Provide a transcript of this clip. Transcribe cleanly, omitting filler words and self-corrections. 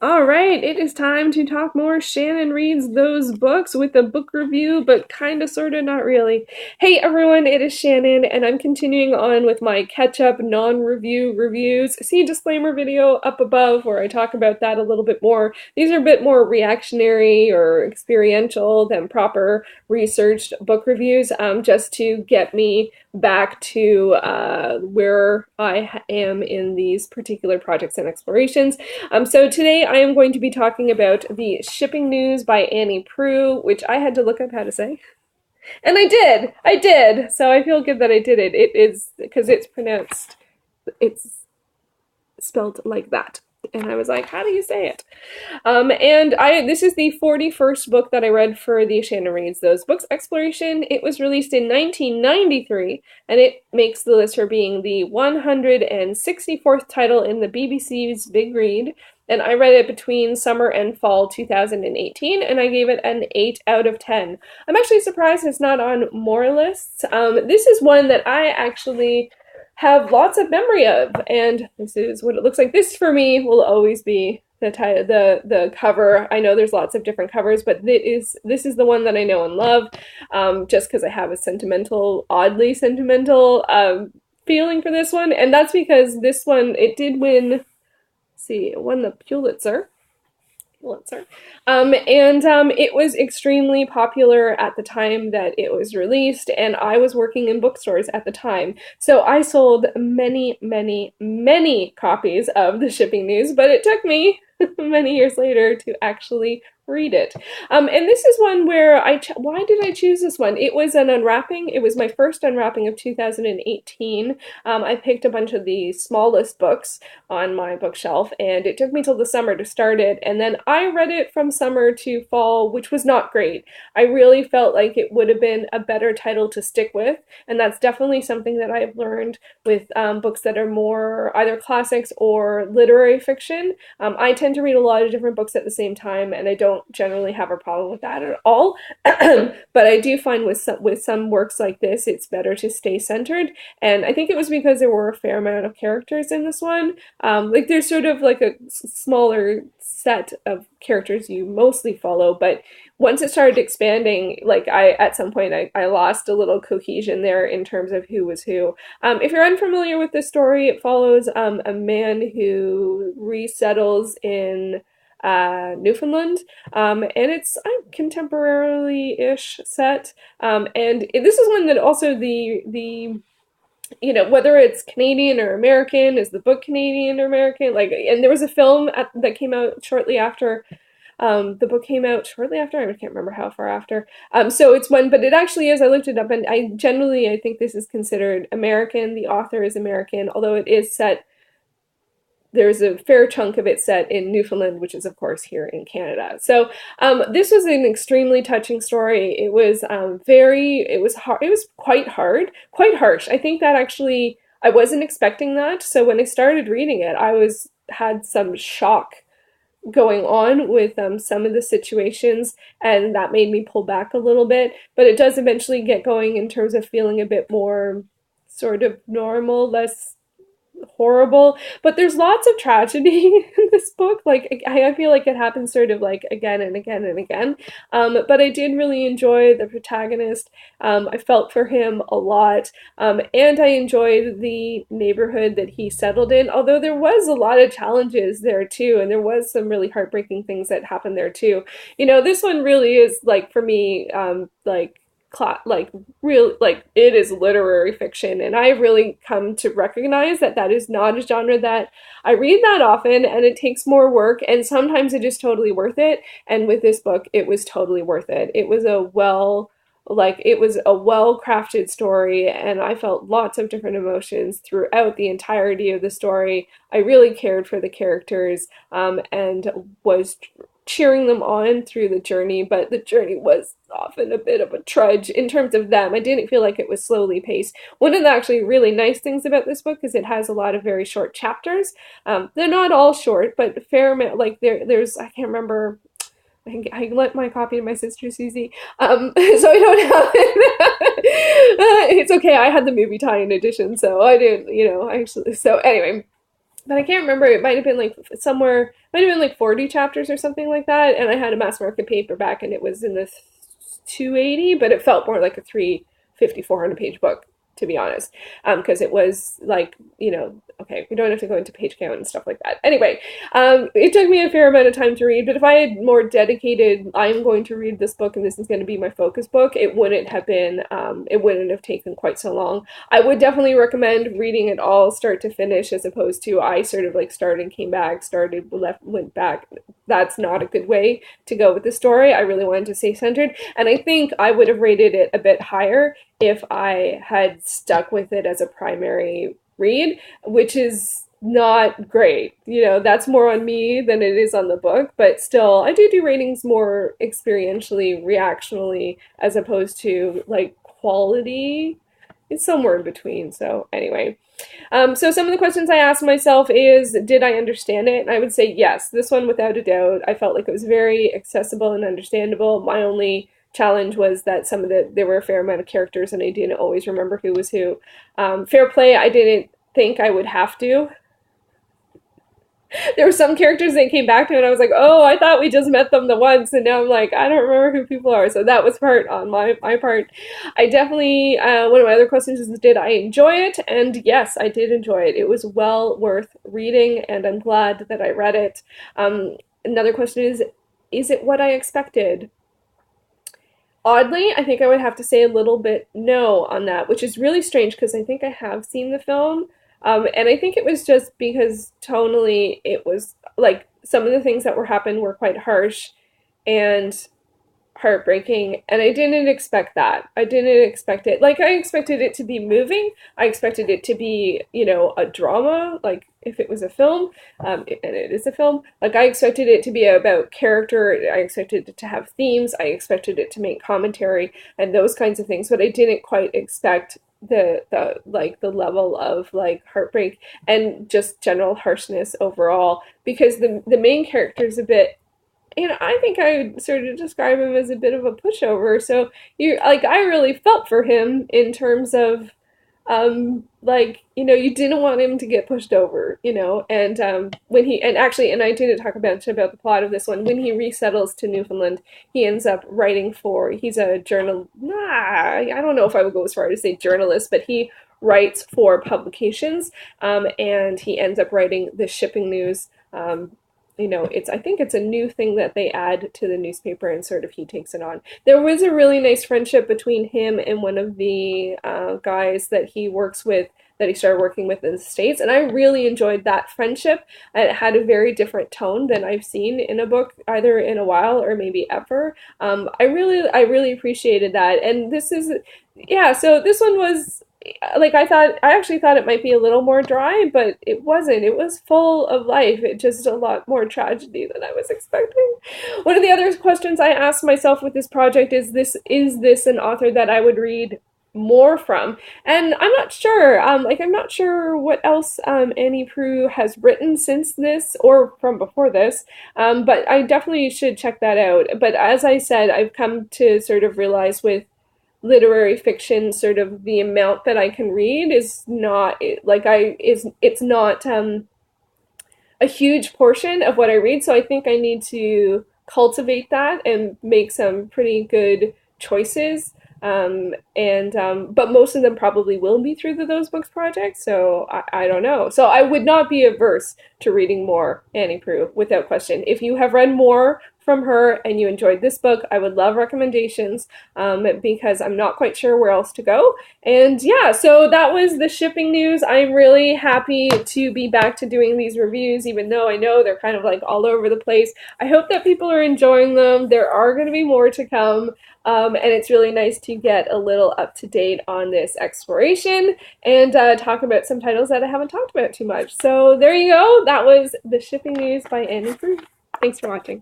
All right, it is time to talk more Shannon reads those books with a book review, but kind of, sort of, not really. Hey everyone, it is Shannon, and I'm continuing on with my catch-up non-review reviews. See disclaimer video up above where I talk about that a little bit more. These are a bit more reactionary or experiential than proper researched book reviews, just to get me back to where I am in these particular projects and explorations. So today I am going to be talking about The Shipping News by Annie Proulx, which I had to look up how to say. And I did. So I feel good that I did it. It is, because it's spelled like that. And I was like, how do you say it? This is the 41st book that I read for the Shannon Reads Those Books exploration. It was released in 1993, and it makes the list for being the 164th title in the BBC's Big Read. And I read it between summer and fall 2018, and I gave it an 8 out of 10. I'm actually surprised it's not on more lists. This is one that I actually have lots of memory of, and this is what it looks like. This for me will always be the cover. I know there's lots of different covers, but this is the one that I know and love, just because I have a oddly sentimental feeling for this one, and that's because this one, it did win. Let's see, it won the Pulitzer. It was extremely popular at the time that it was released, and I was working in bookstores at the time. So I sold many, many, many copies of The Shipping News, but it took me many years later to actually read it. And this is one where why did I choose this one? It was an unwrapping. It was my first unwrapping of 2018. I picked a bunch of the smallest books on my bookshelf, and it took me till the summer to start it, and then I read it from summer to fall, which was not great. I really felt like it would have been a better title to stick with, and that's definitely something that I've learned with books that are more either classics or literary fiction. I tend to read a lot of different books at the same time, and I don't generally have a problem with that at all. But I do find with some works like this, it's better to stay centered, and I think it was because there were a fair amount of characters in this one. Like there's sort of like a smaller set of characters you mostly follow, but once it started expanding, like at some point I lost a little cohesion there in terms of who was who. If you're unfamiliar with this story, it follows a man who resettles in Newfoundland, and it's contemporarily-ish set. And this is one that also the whether it's Canadian or American, is the book Canadian or American? Like, and there was a film that came out shortly after. The book came out shortly after. I can't remember how far after. So it's one, but it actually is. I looked it up, and I think this is considered American. The author is American, although it is set. There's a fair chunk of it set in Newfoundland, which is, of course, here in Canada. So this was an extremely touching story. It was it was hard. It was quite quite harsh. I think that actually, I wasn't expecting that. So when I started reading it, had some shock going on with some of the situations, and that made me pull back a little bit. But it does eventually get going in terms of feeling a bit more sort of normal, less horrible, but there's lots of tragedy in this book. Like I feel like it happens sort of like again and again and again. But I did really enjoy the protagonist. I felt for him a lot, and I enjoyed the neighborhood that he settled in. Although there was a lot of challenges there too, and there was some really heartbreaking things that happened there too. This one really is like for me, it is literary fiction, and I really come to recognize that is not a genre that I read that often, and it takes more work, and sometimes it is totally worth it. And with this book, it was totally worth it. It was a well-crafted story, and I felt lots of different emotions throughout the entirety of the story. I really cared for the characters, and was cheering them on through the journey, but the journey was often a bit of a trudge in terms of them. I didn't feel like it was slowly paced. One of the actually really nice things about this book is it has a lot of very short chapters. They're not all short, but a fair amount, like there's, I can't remember, I lent my copy to my sister Susie, so I don't have it. It's okay, I had the movie tie-in edition, so I didn't, actually, so anyway. but I can't remember. It might have been like somewhere, might have been like 40 chapters or something like that. And I had a mass market paperback, and it was in the 280, but it felt more like a 350, 400 page book, to be honest. Because it was like, okay, we don't have to go into page count and stuff like that. Anyway, it took me a fair amount of time to read, but if I had more dedicated, I'm going to read this book and this is going to be my focus book, it wouldn't have been, it wouldn't have taken quite so long. I would definitely recommend reading it all start to finish, as opposed to I sort of like started, came back, started, left, went back. That's not a good way to go with the story. I really wanted to stay centered, and I think I would have rated it a bit higher if I had stuck with it as a primary read, which is not great. That's more on me than it is on the book, but still, I do ratings more experientially, reactionally, as opposed to like quality. It's somewhere in between. So anyway, so some of the questions I asked myself is, did I understand it? And I would say yes. This one, without a doubt, I felt like it was very accessible and understandable. My only challenge was that there were a fair amount of characters and I didn't always remember who was who. Fair play, I didn't think I would have to. There were some characters that came back to, and I was like, oh, I thought we just met them the once, and now I'm like, I don't remember who people are. So that was part on my part. I definitely, one of my other questions is, did I enjoy it? And yes, I did enjoy it. It was well worth reading, and I'm glad that I read it. Another question is it what I expected? Oddly, I think I would have to say a little bit no on that, which is really strange because I think I have seen the film. And I think it was just because tonally it was like some of the things that were happened were quite harsh and heartbreaking, and I didn't expect that. I didn't expect it. Like, I expected it to be moving. I expected it to be, a drama, like if it was a film, and it is a film. Like, I expected it to be about character. I expected it to have themes. I expected it to make commentary and those kinds of things, but I didn't quite expect the level of like heartbreak and just general harshness overall, because the main character is a bit, I think I would sort of describe him as a bit of a pushover. So I really felt for him in terms of, you didn't want him to get pushed over, and and I didn't talk about the plot of this one. When he resettles to Newfoundland, he ends up writing he's a I don't know if I would go as far to say journalist, but he writes for publications, and he ends up writing the shipping news. I think it's a new thing that they add to the newspaper, and sort of he takes it on. There was a really nice friendship between him and one of the guys that he works with, that he started working with in the States, and I really enjoyed that friendship. It had a very different tone than I've seen in a book, either in a while or maybe ever. I really appreciated that, and so this one was, like, I actually thought it might be a little more dry, but it wasn't. It was full of life. It just a lot more tragedy than I was expecting. One of the other questions I asked myself with this project is this an author that I would read more from? And I'm not sure. I'm not sure what else Annie Proulx has written since this or from before this. But I definitely should check that out. But as I said, I've come to sort of realize with literary fiction, sort of the amount that I can read is not it's not a huge portion of what I read. So I think I need to cultivate that and make some pretty good choices. But most of them probably will be through Those Books Project. So I don't know. So I would not be averse to reading more Annie Proulx, without question. If you have read more from her and you enjoyed this book, I would love recommendations, because I'm not quite sure where else to go. And yeah, so that was the shipping news. I'm really happy to be back to doing these reviews, even though I know they're kind of like all over the place. I hope that people are enjoying them. There are going to be more to come. And it's really nice to get a little up to date on this exploration and talk about some titles that I haven't talked about too much. So there you go. That was the shipping news by Annie Proulx. Thanks for watching.